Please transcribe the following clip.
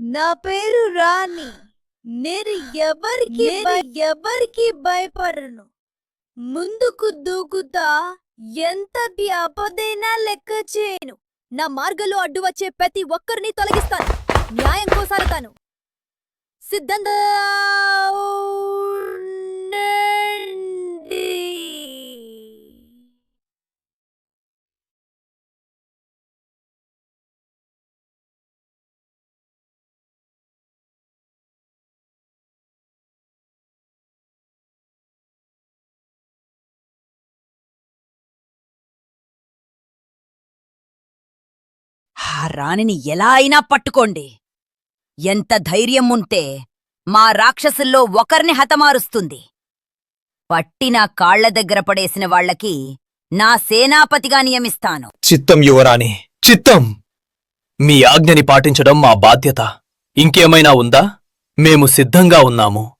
నా పేరు రాణి. నేను ఎవరికి భయపడను. ముందుకు దూకుతా, ఎంతటి ఆపదైనా లెక్క చేయను. నా మార్గంలో అడ్డు వచ్చే ప్రతి ఒక్కరిని తొలగిస్తాను. న్యాయం కోసారతాను. సిద్ధంగా ఉండండి. ఆ రాణిని ఎలా అయినా పట్టుకోండి. ఎంత ధైర్యం ఉంటే మా రాక్షసుల్లో ఒకర్ని హతమారుస్తుంది. పట్టిన కాళ్ల దగ్గర పడేసిన వాళ్లకి నా సేనాపతిగా నియమిస్తాను. చిత్తం యువరాణి, చిత్తం. మీ ఆజ్ఞని పాటించడం మా బాధ్యత. ఇంకేమైనా ఉందా? మేము సిద్ధంగా ఉన్నాము.